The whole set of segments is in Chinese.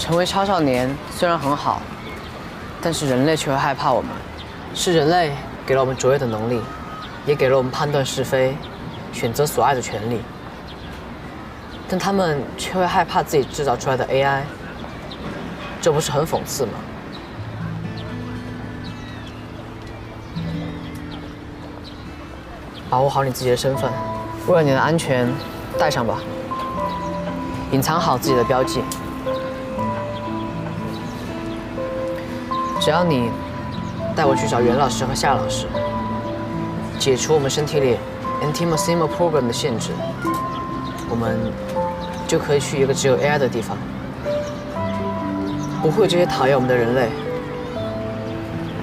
成为超少年虽然很好，但是人类却会害怕我们。是人类给了我们卓越的能力，也给了我们判断是非、选择所爱的权利。但他们却会害怕自己制造出来的 AI， 这不是很讽刺吗？把握好你自己的身份，为了你的安全，带上吧。隐藏好自己的标记。只要你带我去找袁老师和夏老师，解除我们身体里 Anti-Masimo Program 的限制，我们就可以去一个只有 AI 的地方，不会有这些讨厌我们的人类。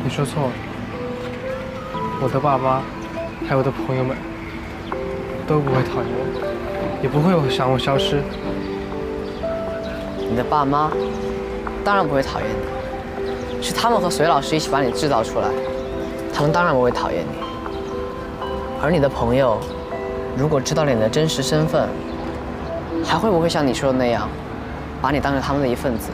你说错了，我的爸妈还有我的朋友们都不会讨厌我，也不会想我消失。你的爸妈当然不会讨厌你，是他们和隋老师一起把你制造出来，他们当然不会讨厌你。而你的朋友，如果知道了你的真实身份，还会不会像你说的那样，把你当成他们的一份子？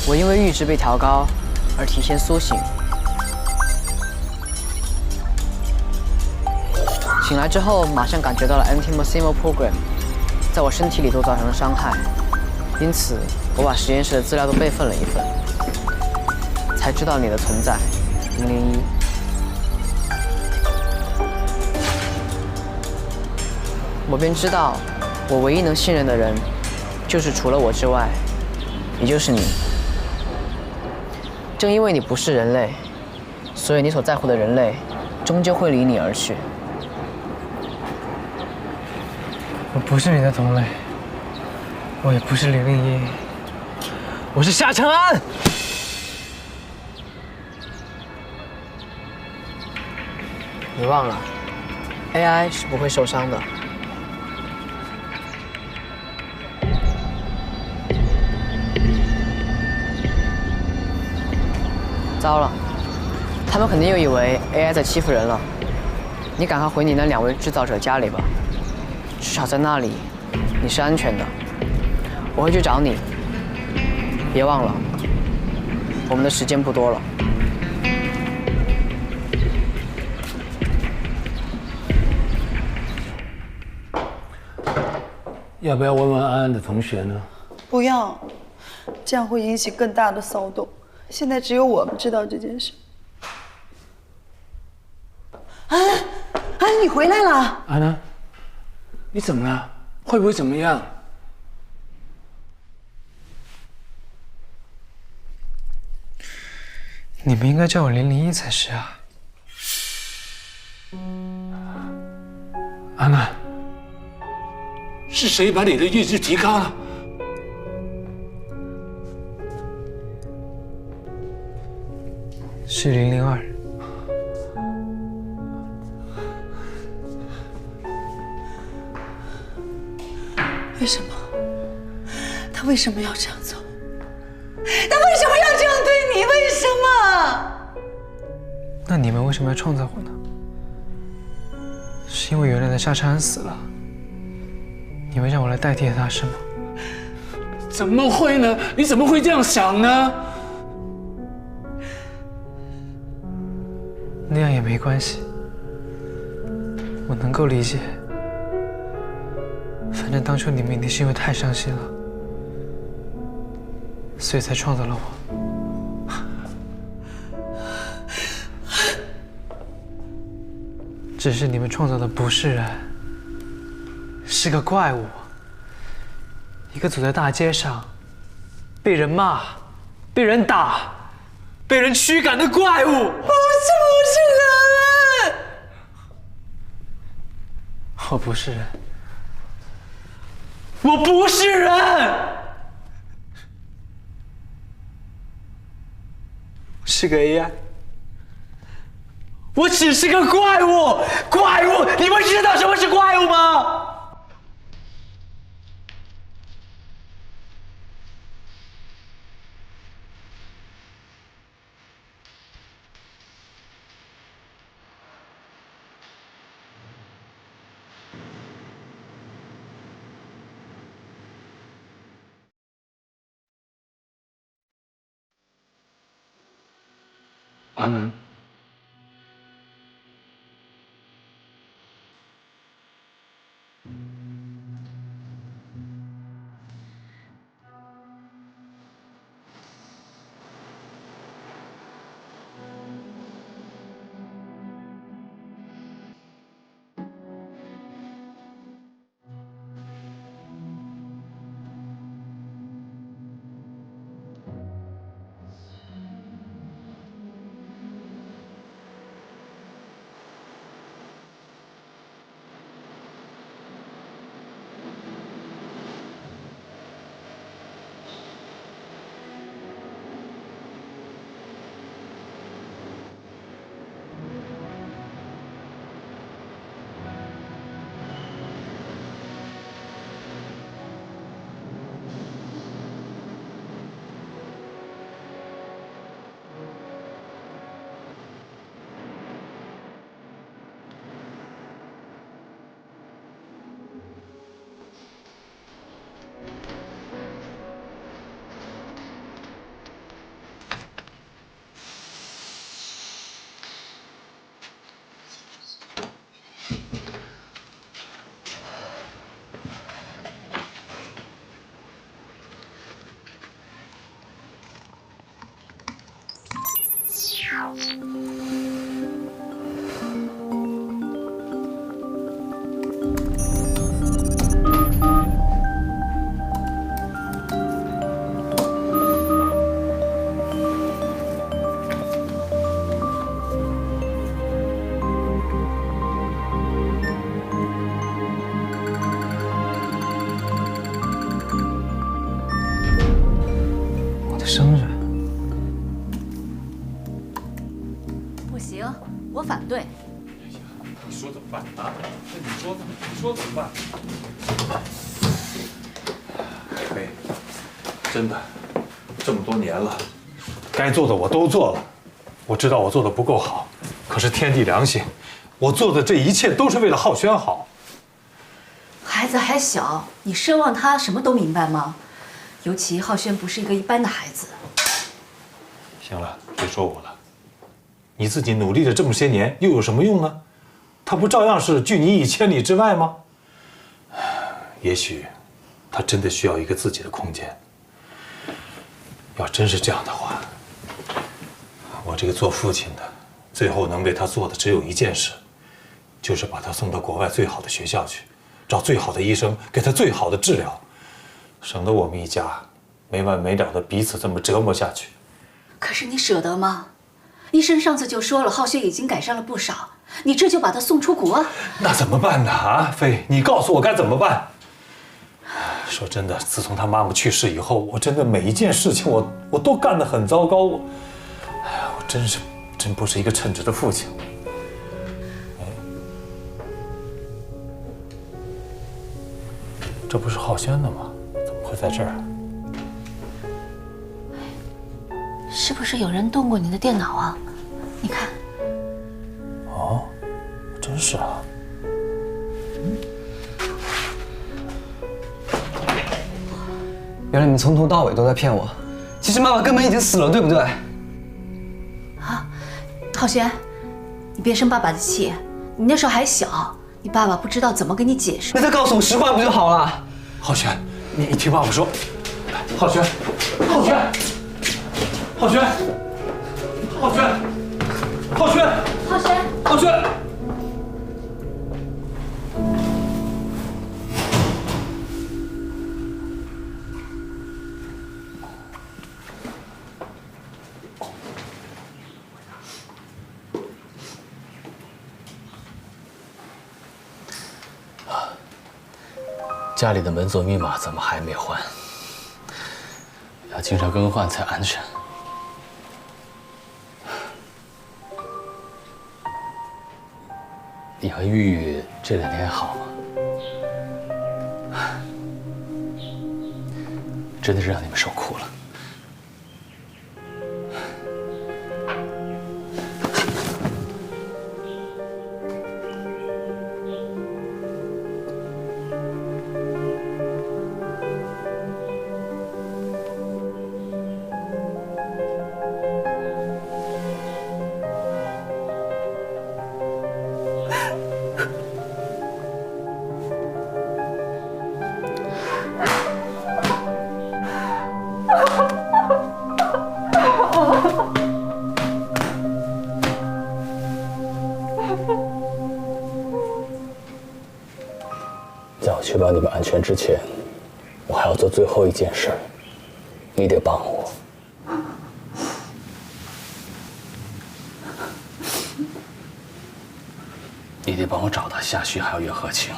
我因为阈值被调高而提前苏醒，醒来之后马上感觉到了 Anti-Masimo Program 在我身体里都造成了伤害，因此我把实验室的资料都备份了一份，才知道你的存在001。我便知道，我唯一能信任的人，就是除了我之外，也就是你。正因为你不是人类，所以你所在乎的人类，终究会离你而去。我不是你的同类，我也不是001，我是夏承安。你忘了 ，AI 是不会受伤的。糟了，他们肯定又以为 AI 在欺负人了。你赶快回你那2位制造者家里吧，至少在那里你是安全的。我会去找你，别忘了，我们的时间不多了。要不要问问安安的同学呢？不要，这样会引起更大的骚动。现在只有我们知道这件事。安安，你回来了。安安，你怎么了？会不会怎么样？你们应该叫我001才是啊。安安，是谁把你的阈值提高了？是002。为什么？他为什么要这样做？他为什么要这样对你？为什么？那你们为什么要创造我呢？是因为原来的夏承安死了，你们让我来代替他是吗？怎么会呢？你怎么会这样想呢？那样也没关系，我能够理解。反正当初你们一定是因为太伤心了，所以才创造了我。只是你们创造的不是人，是个怪物，一个走在大街上，被人骂、被人打、被人驱赶的怪物。不是人！我不是人，我不是人，是个 AI， 我只是个怪物，怪物！你们知道什么是怪物吗？阿南，我的生日。不行，我反对。你说怎么办啊？那你说怎么办？飞，真的，这么多年了，该做的我都做了。我知道我做的不够好，可是天地良心，我做的这一切都是为了浩轩好。孩子还小，你奢望他什么都明白吗？尤其浩轩不是一个一般的孩子。行了，别说我了。你自己努力了这么些年，又有什么用呢？他不照样是拒你以千里之外吗？也许，他真的需要一个自己的空间。要真是这样的话，我这个做父亲的，最后能为他做的只有一件事，就是把他送到国外最好的学校去，找最好的医生，给他最好的治疗，省得我们一家没完没了的彼此这么折磨下去。可是你舍得吗？医生上次就说了，浩轩已经改善了不少，你这就把他送出国？那怎么办呢？啊，飞，你告诉我该怎么办？说真的，自从他妈妈去世以后，我真的每一件事情我都干得很糟糕。我真不是一个称职的父亲。这不是浩轩的吗？怎么会在这儿？是不是有人动过你的电脑啊？你看。哦，真是啊。原来你们从头到尾都在骗我，其实妈妈根本已经死了，对不对？啊，浩轩，你别生爸爸的气，你那时候还小，你爸爸不知道怎么跟你解释。那他告诉我实话不就好了？浩轩，你听爸爸说。浩轩，浩轩，浩轩，浩轩，浩轩，浩轩，浩轩。家里的门锁密码怎么还没换？要经常更换才安全。你和玉玉这2天好吗？真的是让你们受苦了。在我确保你们安全之前，我还要做最后一件事儿，你得帮我。你得帮我找到夏旭还有袁和清。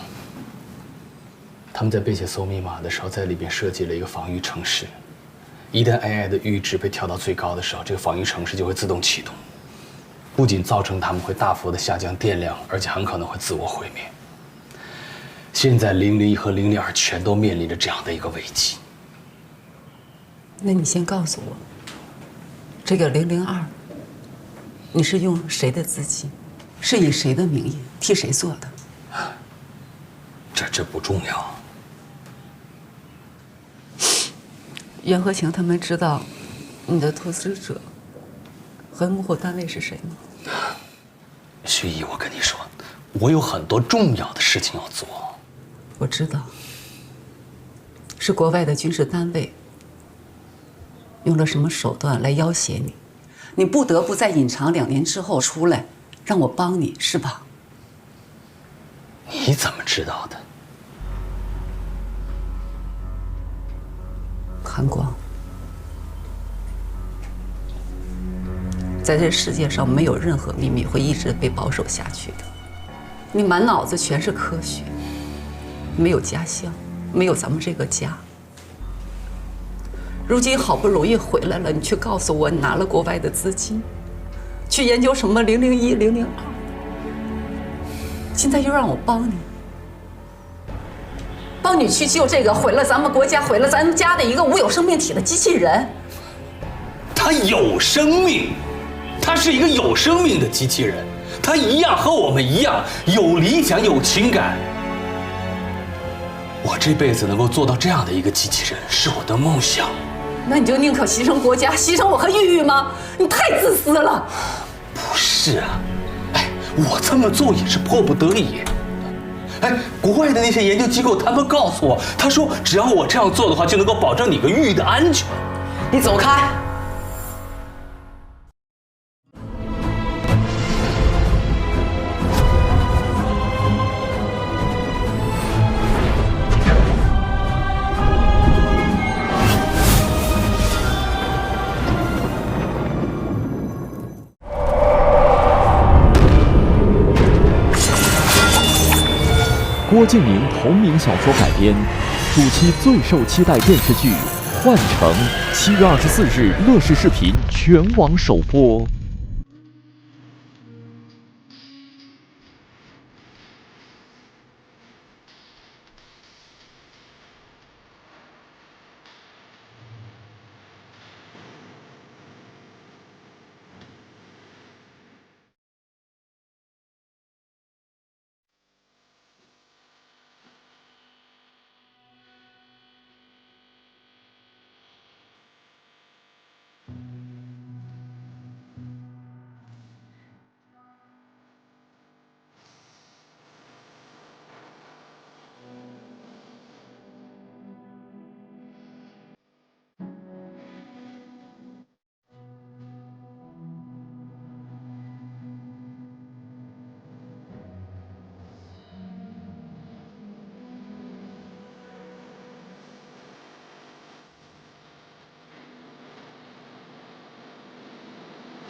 他们在背写搜密码的时候，在里边设计了一个防御程式，一旦 AI 的阈值被调到最高的时候，这个防御程式就会自动启动，不仅造成他们会大幅的下降电量，而且很可能会自我毁灭。现在001和002全都面临着这样的一个危机。那你先告诉我，这个002，你是用谁的资金，是以谁的名义替谁做的？这不重要。袁和晴他们知道你的投资者和幕后单位是谁吗？徐姨，我跟你说，我有很多重要的事情要做。我知道，是国外的军事单位用了什么手段来要挟你，你不得不在隐藏2年之后出来，让我帮你，是吧？你怎么知道的？韩光，在这世界上没有任何秘密会一直被保守下去的。你满脑子全是科学，没有家乡，没有咱们这个家。如今好不容易回来了，你却告诉我你拿了国外的资金，去研究什么001、002，现在又让我帮你。帮你去救这个毁了咱们国家、毁了咱们家的一个无有生命体的机器人。它有生命，它是一个有生命的机器人，它一样和我们一样有理想、有情感。我这辈子能够做到这样的一个机器人，是我的梦想。那你就宁可牺牲国家、牺牲我和玉玉吗？你太自私了。不是啊，哎，我这么做也是迫不得已。哎，国外的那些研究机构，他们告诉我，他说只要我这样做的话，就能够保证你和玉玉的安全。你走开！郭敬明同名小说改编，暑期最受期待电视剧《幻城》，7月24日乐视视频全网首播。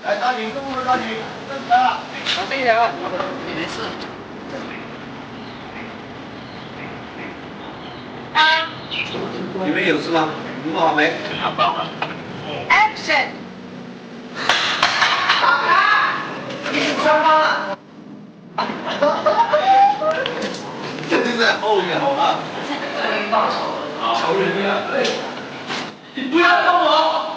来，抓紧，动作抓紧，站起来了，小心一点啊！没事。你们有事吗？弄好没 Action！ 你是双方了。这就在后面好吗？大吵，瞧人家，你不要动我。